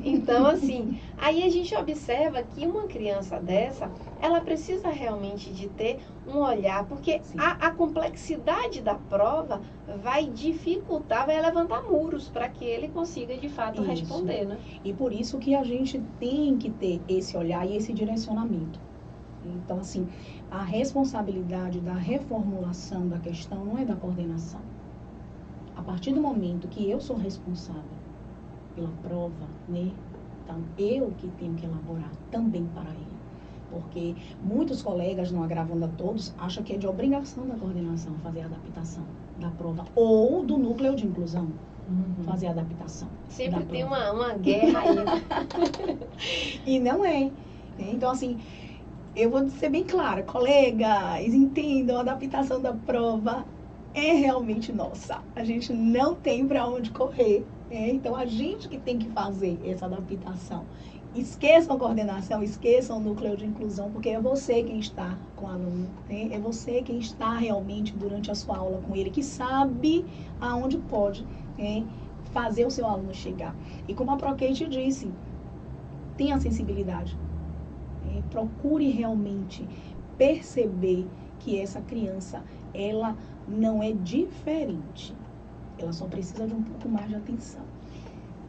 Então, assim, aí a gente observa que uma criança dessa, ela precisa realmente de ter um olhar, porque a complexidade da prova vai dificultar, vai levantar muros para que ele consiga de fato responder, né? E por isso que a gente tem que ter esse olhar e esse direcionamento. Então, assim, a responsabilidade da reformulação da questão não é da coordenação. A partir do momento que eu sou responsável pela prova, né? Então, eu que tenho que elaborar também para ele. Porque muitos colegas, não agravando a todos, acham que é de obrigação da coordenação fazer a adaptação da prova ou do núcleo de inclusão. Fazer a adaptação. Sempre tem uma guerra aí. E não é. Então, assim, eu vou ser bem clara, colegas, entendam, a adaptação da prova é realmente nossa. A gente não tem para onde correr. Então, a gente que tem que fazer essa adaptação. Esqueçam a coordenação, esqueçam o núcleo de inclusão, porque é você quem está com o aluno, né? É você quem está realmente durante a sua aula com ele, que sabe aonde pode fazer o seu aluno chegar. E como a Procate disse, tenha sensibilidade. Procure realmente perceber que essa criança, ela não é diferente. Ela só precisa de um pouco mais de atenção.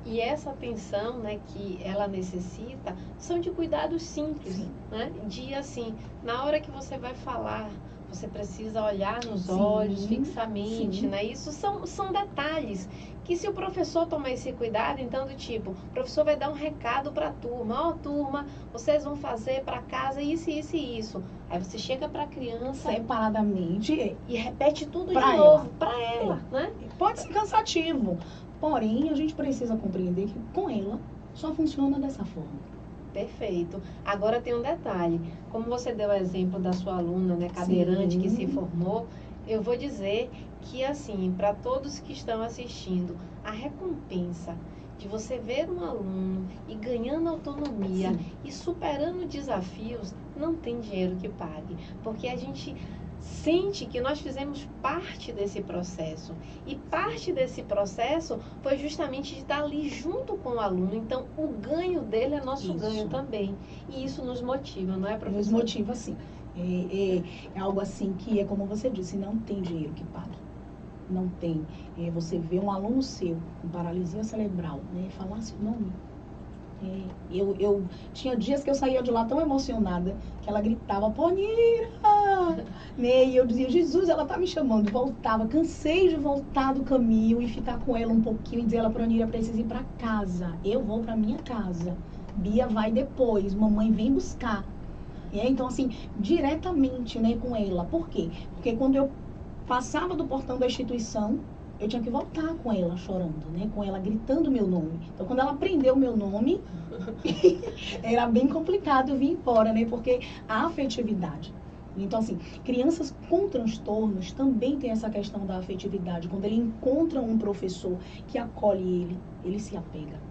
E essa atenção, né, que ela necessita, são de cuidados simples, né? De assim, na hora que você vai falar, você precisa olhar nos olhos fixamente, né? Isso são detalhes que se o professor tomar esse cuidado, então do tipo, o professor vai dar um recado para a turma, ó, turma, vocês vão fazer para casa isso, isso e isso. Aí você chega para a criança separadamente e repete tudo de novo para ela, né? Pode ser cansativo, porém a gente precisa compreender que com ela só funciona dessa forma. Perfeito. Agora tem um detalhe. Como você deu o exemplo da sua aluna, né, cadeirante, que se formou, eu vou dizer que, assim, para todos que estão assistindo, a recompensa de você ver um aluno e ganhando autonomia e superando desafios, não tem dinheiro que pague. Porque a gente sente que nós fizemos parte desse processo. E parte desse processo foi justamente de estar ali junto com o aluno. Então, o ganho dele é nosso ganho também. E isso nos motiva, não é, professor? Nos motiva, sim. É algo assim que é como você disse, não tem dinheiro que pague. Não tem. Você vê um aluno seu com paralisia cerebral, né, falar seu nome, Eu tinha dias que eu saía de lá tão emocionada que ela gritava, Ponira! Né? E eu dizia, Jesus, ela tá me chamando. Voltava, cansei de voltar do caminho e ficar com ela um pouquinho e dizer, ela, Ponira, precisa ir para casa. Eu vou para minha casa. Bia vai depois, mamãe vem buscar. Então, assim, diretamente, né, com ela. Por quê? Porque quando eu passava do portão da instituição, eu tinha que voltar com ela chorando, né? Com ela gritando meu nome. Então, quando ela aprendeu o meu nome, era bem complicado eu vir embora, né? Porque a afetividade. Então, assim, crianças com transtornos também tem essa questão da afetividade. Quando ele encontra um professor que acolhe ele se apega.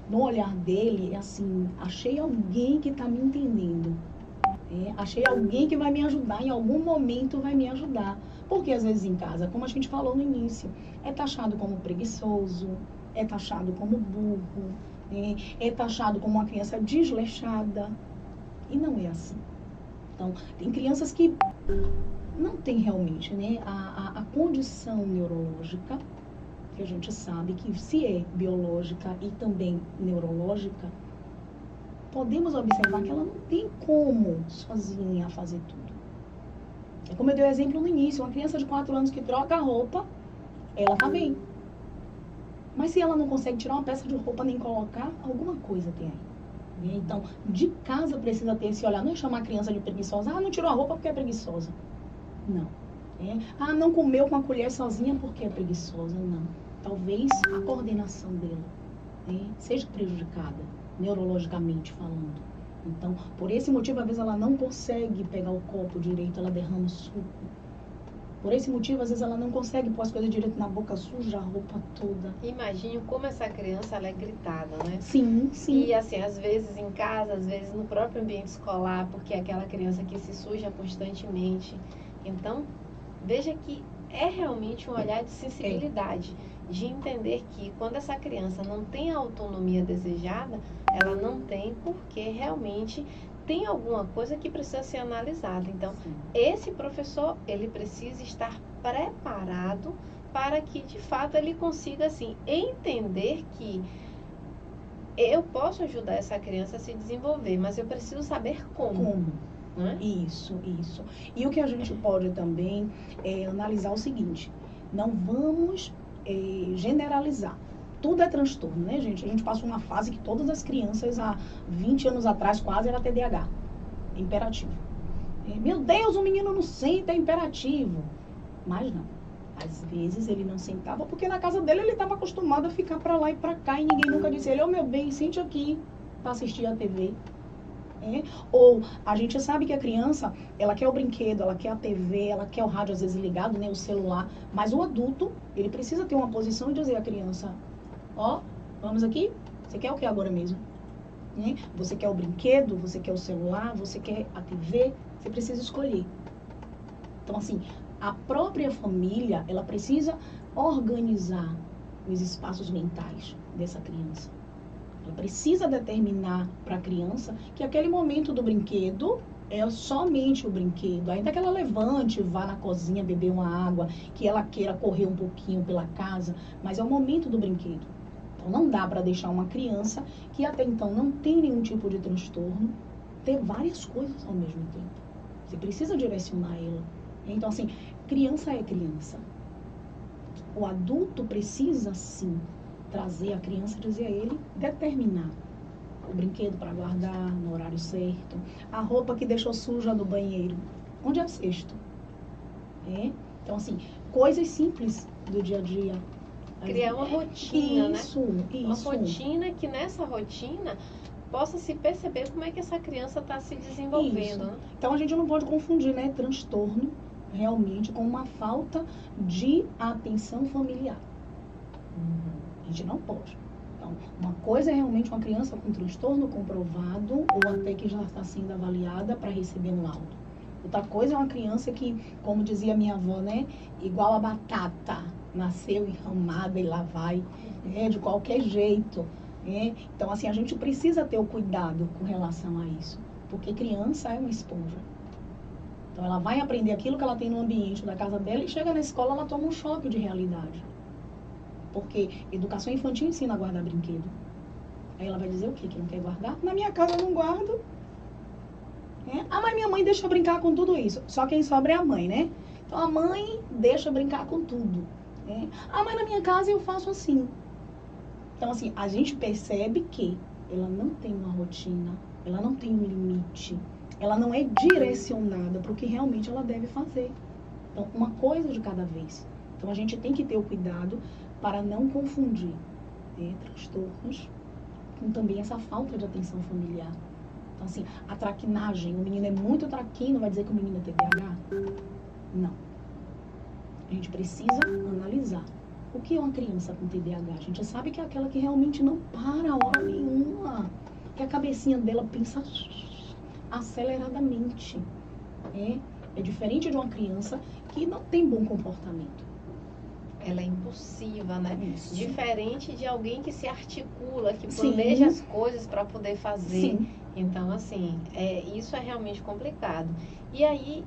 No olhar dele, é assim, achei alguém que está me entendendo. Achei alguém que vai me ajudar, em algum momento vai me ajudar. Porque às vezes em casa, como a gente falou no início, é taxado como preguiçoso, é taxado como burro, é taxado como uma criança desleixada. E não é assim. Então, tem crianças que não têm realmente, né, a condição neurológica, que a gente sabe que se é biológica e também neurológica, podemos observar que ela não tem como sozinha fazer tudo. É como eu dei o exemplo no início, uma criança de 4 anos que troca a roupa, ela tá bem. Mas se ela não consegue tirar uma peça de roupa nem colocar, alguma coisa tem aí. Então, de casa precisa ter esse olhar, não é chamar a criança de preguiçosa, não tirou a roupa porque é preguiçosa. Não. Não comeu com a colher sozinha porque é preguiçosa, não. Talvez a coordenação dela seja prejudicada, neurologicamente falando. Então, por esse motivo, às vezes ela não consegue pegar o copo direito, ela derrama suco. Por esse motivo, às vezes ela não consegue pôr as coisas direito na boca, suja a roupa toda. Imagine como essa criança ela é gritada, né? Sim, sim. E assim, às vezes em casa, às vezes no próprio ambiente escolar, porque é aquela criança que se suja constantemente. Então, veja que é realmente um olhar de sensibilidade, de entender que quando essa criança não tem a autonomia desejada, ela não tem porque realmente tem alguma coisa que precisa ser analisada. Então, esse professor, ele precisa estar preparado para que, de fato, ele consiga, assim, entender que eu posso ajudar essa criança a se desenvolver, mas eu preciso saber como. Né? Isso. E o que a gente pode também é analisar o seguinte, não vamos generalizar. Tudo é transtorno, né, gente? A gente passa uma fase que todas as crianças, há 20 anos atrás, quase era TDAH. É imperativo. Meu Deus, o menino não senta, é imperativo. Mas não. Às vezes ele não sentava porque na casa dele ele estava acostumado a ficar para lá e para cá e ninguém nunca disse ele, meu bem, sente aqui para assistir a TV. Ou a gente sabe que a criança, ela quer o brinquedo, ela quer a TV, ela quer o rádio às vezes ligado, né, o celular. Mas o adulto, ele precisa ter uma posição e dizer à criança, vamos aqui, você quer o que agora mesmo? Você quer o brinquedo, você quer o celular, você quer a TV, você precisa escolher. Então, assim, a própria família, ela precisa organizar os espaços mentais dessa criança. Ela precisa determinar para a criança que aquele momento do brinquedo é somente o brinquedo. Ainda que ela levante, vá na cozinha beber uma água, que ela queira correr um pouquinho pela casa, mas é o momento do brinquedo. Então não dá para deixar uma criança que até então não tem nenhum tipo de transtorno ter várias coisas ao mesmo tempo. Você precisa direcionar ela. Então, assim, criança é criança. O adulto precisa, sim, trazer a criança e dizer a ele, determinar o brinquedo para guardar no horário certo, a roupa que deixou suja no banheiro, onde é o cesto. Então, assim, coisas simples do dia a dia. Criar uma rotina, isso. Uma rotina que nessa rotina possa se perceber como é que essa criança está se desenvolvendo. Né? Então, a gente não pode confundir, né, transtorno realmente com uma falta de atenção familiar. A gente não pode. Então, uma coisa é realmente uma criança com transtorno comprovado ou até que já está sendo avaliada para receber um laudo. Outra coisa é uma criança que, como dizia minha avó, né, igual a batata, nasceu enramada e lá vai, de qualquer jeito. Então, assim, a gente precisa ter o cuidado com relação a isso, porque criança é uma esponja. Então, ela vai aprender aquilo que ela tem no ambiente da casa dela e chega na escola, ela toma um choque de realidade. Porque educação infantil ensina a guardar brinquedo. Aí ela vai dizer o quê? Que não quer guardar? Na minha casa eu não guardo. Ah, mas minha mãe deixa eu brincar com tudo isso. Só quem sobra é a mãe, né? Então a mãe deixa brincar com tudo. Ah, mas na minha casa eu faço assim. Então, assim, a gente percebe que ela não tem uma rotina, ela não tem um limite, ela não é direcionada para o que realmente ela deve fazer. Então, uma coisa de cada vez. Então, a gente tem que ter o cuidado para não confundir transtornos com também essa falta de atenção familiar. Então, assim, a traquinagem, o menino é muito traquino, vai dizer que o menino é TDAH? Não. A gente precisa analisar. O que é uma criança com TDAH? A gente sabe que é aquela que realmente não para a hora nenhuma. Que a cabecinha dela pensa aceleradamente. É diferente de uma criança que não tem bom comportamento. Ela é impulsiva, né? Isso. Diferente de alguém que se articula, que planeja as coisas para poder fazer. Sim. Então, assim, isso é realmente complicado. E aí,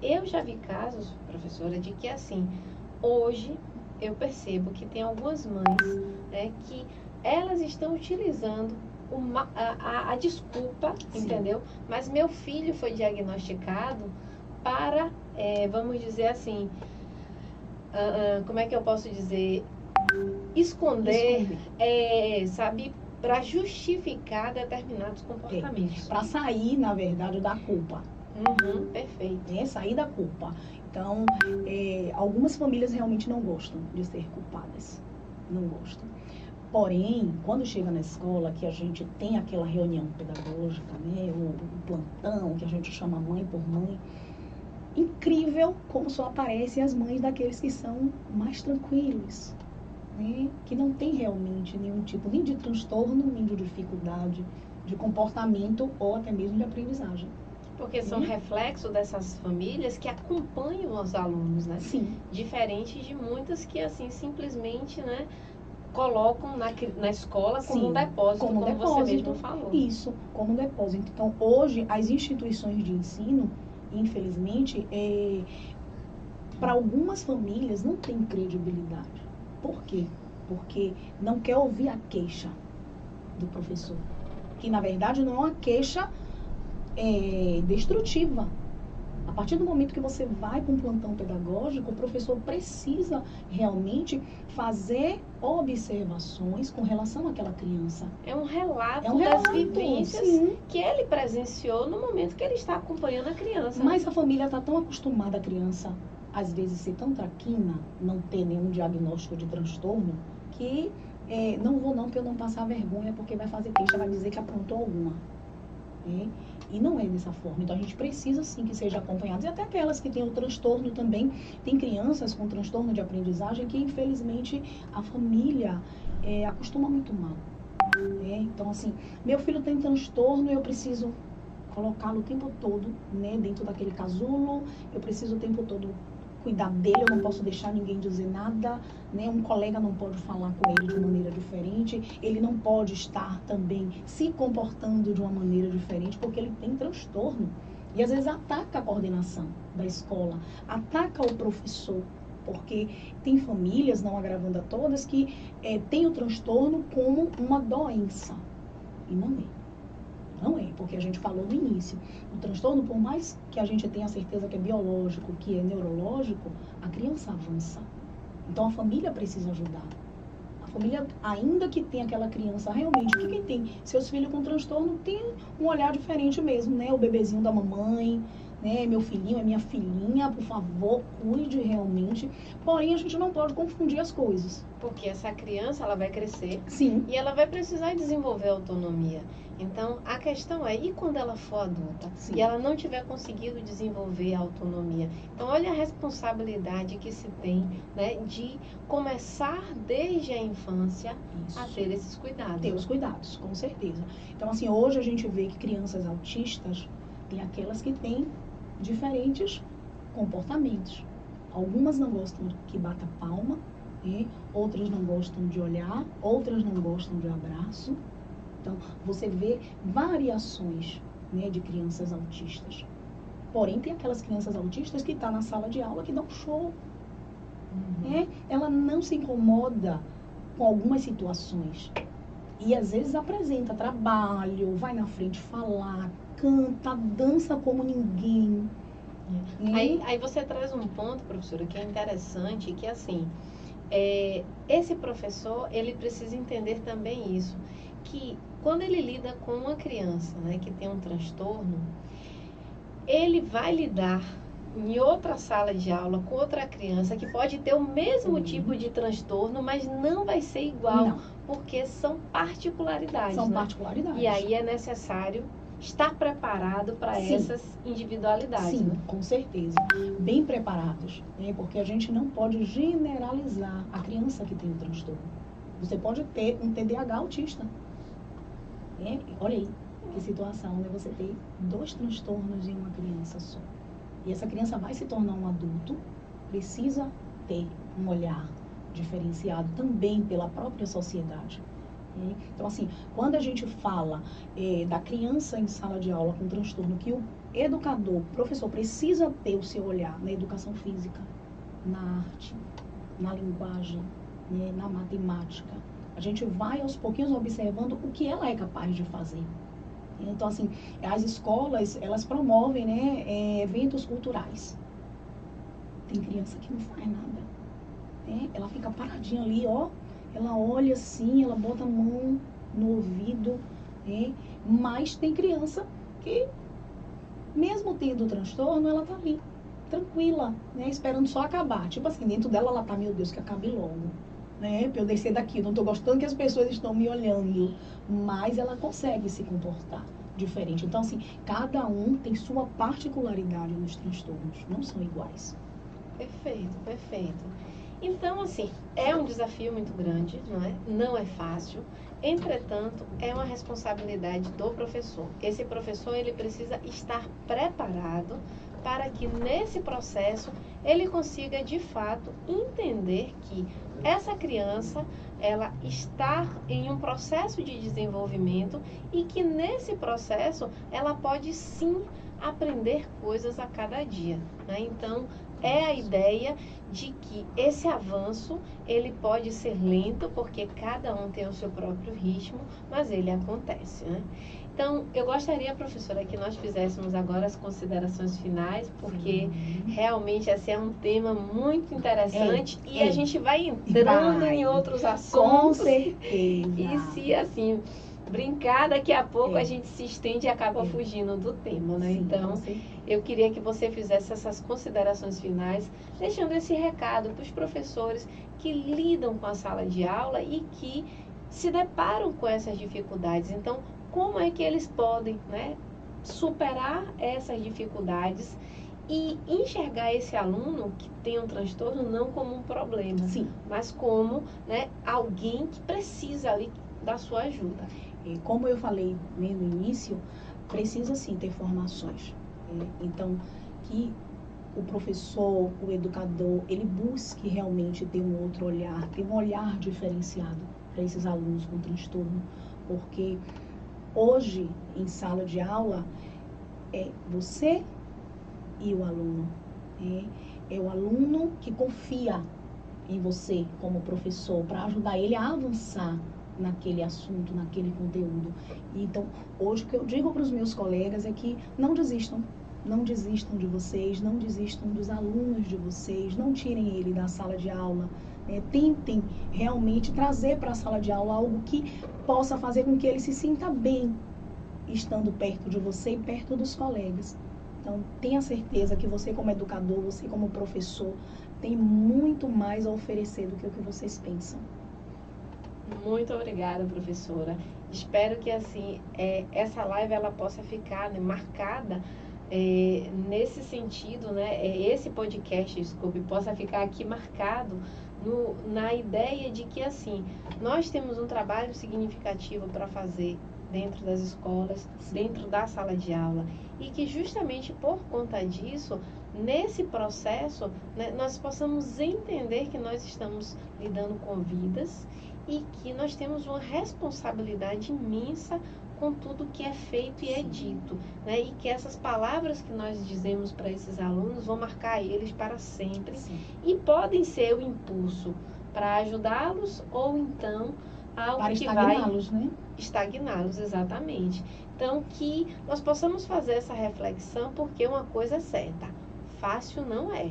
eu já vi casos, professora, de que, assim, hoje eu percebo que tem algumas mães, né, que elas estão utilizando a desculpa, sim, entendeu? Mas meu filho foi diagnosticado para, vamos dizer assim, como é que eu posso dizer? Esconder. Sabe? Para justificar determinados comportamentos. Para sair, na verdade, da culpa. Perfeito. Sair da culpa. Então, algumas famílias realmente não gostam de ser culpadas. Não gostam. Porém, quando chega na escola, que a gente tem aquela reunião pedagógica, né, o plantão, que a gente chama mãe por mãe, incrível como só aparecem as mães daqueles que são mais tranquilos, né, que não tem realmente nenhum tipo nem de transtorno, nem de dificuldade de comportamento ou até mesmo de aprendizagem. Porque são reflexo dessas famílias que acompanham os alunos, né? Sim. Diferente de muitas que, assim, simplesmente, né, colocam na escola como, sim, um depósito, como você mesmo falou. Isso, como um depósito. Então, hoje, as instituições de ensino, infelizmente, para algumas famílias não tem credibilidade. Por quê? Porque não quer ouvir a queixa do professor. Que, na verdade, não é uma queixa destrutiva. A partir do momento que você vai para um plantão pedagógico, o professor precisa realmente fazer observações com relação àquela criança. É um relato das vivências, sim, que ele presenciou no momento que ele está acompanhando a criança. Mas a família está tão acostumada a criança, às vezes, ser tão traquina, não ter nenhum diagnóstico de transtorno, que não vou não, porque eu não passar vergonha, porque vai fazer queixa, vai dizer que aprontou alguma. E não é dessa forma. Então, a gente precisa, sim, que seja acompanhado. E até aquelas que têm o transtorno também. Tem crianças com transtorno de aprendizagem que, infelizmente, a família acostuma muito mal. Então, assim, meu filho tem transtorno, eu preciso colocá-lo o tempo todo, né, dentro daquele casulo. Eu preciso o tempo todo cuidar dele, eu não posso deixar ninguém dizer nada, né? Um colega não pode falar com ele de maneira diferente, ele não pode estar também se comportando de uma maneira diferente, porque ele tem transtorno. E às vezes ataca a coordenação da escola, ataca o professor, porque tem famílias, não agravando a todas, que têm o transtorno como uma doença. E não é. Não é, porque a gente falou no início. O transtorno, por mais que a gente tenha certeza que é biológico, que é neurológico, a criança avança. Então, a família precisa ajudar. A família, ainda que tenha aquela criança, realmente, que quem tem seus filhos com transtorno tem um olhar diferente mesmo, né? O bebezinho da mamãe, né? Meu filhinho, é minha filhinha, por favor, cuide realmente. Porém, a gente não pode confundir as coisas. Porque essa criança, ela vai crescer. Sim. E ela vai precisar desenvolver autonomia. Então, a questão é, e quando ela for adulta? Sim. E ela não tiver conseguido desenvolver a autonomia? Então, olha a responsabilidade que se tem, né, de começar desde a infância, isso, a ter esses cuidados. Ter os cuidados, com certeza. Então, assim, hoje a gente vê que crianças autistas, tem aquelas que têm diferentes comportamentos. Algumas não gostam que bata palma, né? Outras não gostam de olhar, outras não gostam de abraço. Então, você vê variações, né, de crianças autistas. Porém, tem aquelas crianças autistas que estão na sala de aula que dão show. Ela não se incomoda com algumas situações. E às vezes apresenta trabalho, vai na frente falar, canta, dança como ninguém. Aí você traz um ponto, professora, que é interessante, que assim, esse professor, ele precisa entender também isso, que quando ele lida com uma criança, né, que tem um transtorno, ele vai lidar em outra sala de aula com outra criança que pode ter o mesmo tipo de transtorno, mas não vai ser igual, porque são particularidades. São né? particularidades. E aí é necessário estar preparado para essas individualidades. Sim, né? com certeza. Bem preparados, né? Porque a gente não pode generalizar a criança que tem o transtorno. Você pode ter um TDAH autista. Olha aí, que situação, né? Você ter 2 transtornos em uma criança só. E essa criança vai se tornar um adulto, precisa ter um olhar diferenciado também pela própria sociedade. Então, assim, quando a gente fala da criança em sala de aula com transtorno, que o educador, professor, precisa ter o seu olhar na educação física, na arte, na linguagem, né, na matemática, a gente vai aos pouquinhos observando o que ela é capaz de fazer. Então, assim, as escolas, elas promovem, né, eventos culturais. Tem criança que não faz nada. Né? Ela fica paradinha ali, ó. Ela olha assim, ela bota a mão no ouvido. Né? Mas tem criança que, mesmo tendo transtorno, ela tá ali, tranquila, né? Esperando só acabar. Tipo assim, dentro dela ela tá, meu Deus, que acabe logo. Né? Pra eu descer daqui, não tô gostando que as pessoas estão me olhando. Mas ela consegue se comportar diferente. Então, assim, cada um tem sua particularidade nos transtornos, não são iguais. Perfeito, perfeito. Então, assim, é um desafio muito grande, não é? Não é fácil. Entretanto, é uma responsabilidade do professor. Esse professor, ele precisa estar preparado para que nesse processo ele consiga, de fato, entender que essa criança, ela está em um processo de desenvolvimento e que nesse processo ela pode sim aprender coisas a cada dia, né? Então, é a ideia de que esse avanço, ele pode ser lento, porque cada um tem o seu próprio ritmo, mas ele acontece, né? Então, eu gostaria, professora, que nós fizéssemos agora as considerações finais, porque realmente esse é um tema muito interessante e a gente vai entrando em outros assuntos. Com certeza. E se, assim, brincar, daqui a pouco a gente se estende e acaba fugindo do tema, né? Sim, então, eu queria que você fizesse essas considerações finais, deixando esse recado para os professores que lidam com a sala de aula e que se deparam com essas dificuldades. Então, como é que eles podem, né, superar essas dificuldades e enxergar esse aluno que tem um transtorno não como um problema, mas como, né, alguém que precisa ali da sua ajuda. Como eu falei, né, no início, precisa sim ter formações. Então, que o professor, o educador, ele busque realmente ter um outro olhar, ter um olhar diferenciado para esses alunos com transtorno, porque hoje, em sala de aula, é você e o aluno. É o aluno que confia em você como professor para ajudar ele a avançar naquele assunto, naquele conteúdo. Então, hoje o que eu digo para os meus colegas é que não desistam. Não desistam de vocês, não desistam dos alunos de vocês, não tirem ele da sala de aula. Tentem realmente trazer para a sala de aula algo que possa fazer com que ele se sinta bem estando perto de você e perto dos colegas. Então, tenha certeza que você como educador, você como professor, tem muito mais a oferecer do que o que vocês pensam. Muito obrigada, professora. Espero que, assim, essa live ela possa ficar, né, marcada nesse sentido, né, esse podcast, desculpe, possa ficar aqui marcado na ideia de que, assim, nós temos um trabalho significativo para fazer dentro das escolas, dentro da sala de aula, e que justamente por conta disso, nesse processo, né, nós possamos entender que nós estamos lidando com vidas e que nós temos uma responsabilidade imensa com tudo que é feito e é dito, né? E que essas palavras que nós dizemos para esses alunos vão marcar eles para sempre e podem ser o impulso para ajudá-los ou então algo para que vai estagná-los, né? estagná-los, exatamente. Então, que nós possamos fazer essa reflexão, porque uma coisa é certa, fácil não é,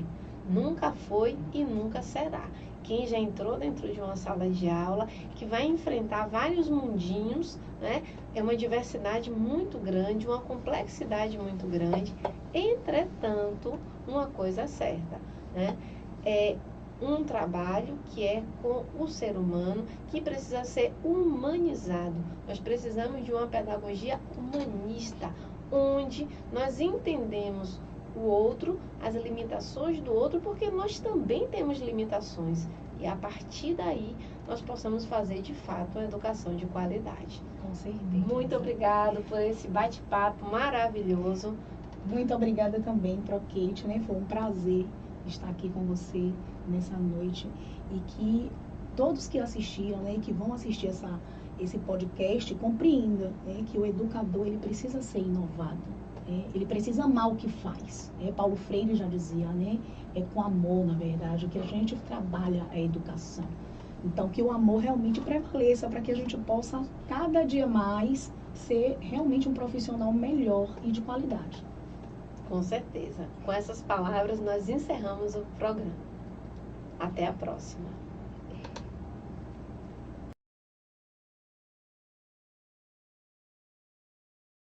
nunca foi e nunca será. Quem já entrou dentro de uma sala de aula, que vai enfrentar vários mundinhos, né? É uma diversidade muito grande, uma complexidade muito grande. Entretanto, uma coisa é certa, né? É um trabalho que é com o ser humano, que precisa ser humanizado. Nós precisamos de uma pedagogia humanista, onde nós entendemos o outro, as limitações do outro, porque nós também temos limitações. E a partir daí, nós possamos fazer, de fato, uma educação de qualidade. Com certeza. Muito obrigado por esse bate-papo maravilhoso. Muito obrigada também, Pro Kate, né? Foi um prazer estar aqui com você nessa noite. E que todos que assistiram, né, que vão assistir esse podcast, compreendam, né, que o educador ele precisa ser inovado. Ele precisa amar o que faz. Paulo Freire já dizia, né? É com amor, na verdade, que a gente trabalha a educação. Então, que o amor realmente prevaleça para que a gente possa, cada dia mais, ser realmente um profissional melhor e de qualidade. Com certeza. Com essas palavras, nós encerramos o programa. Até a próxima.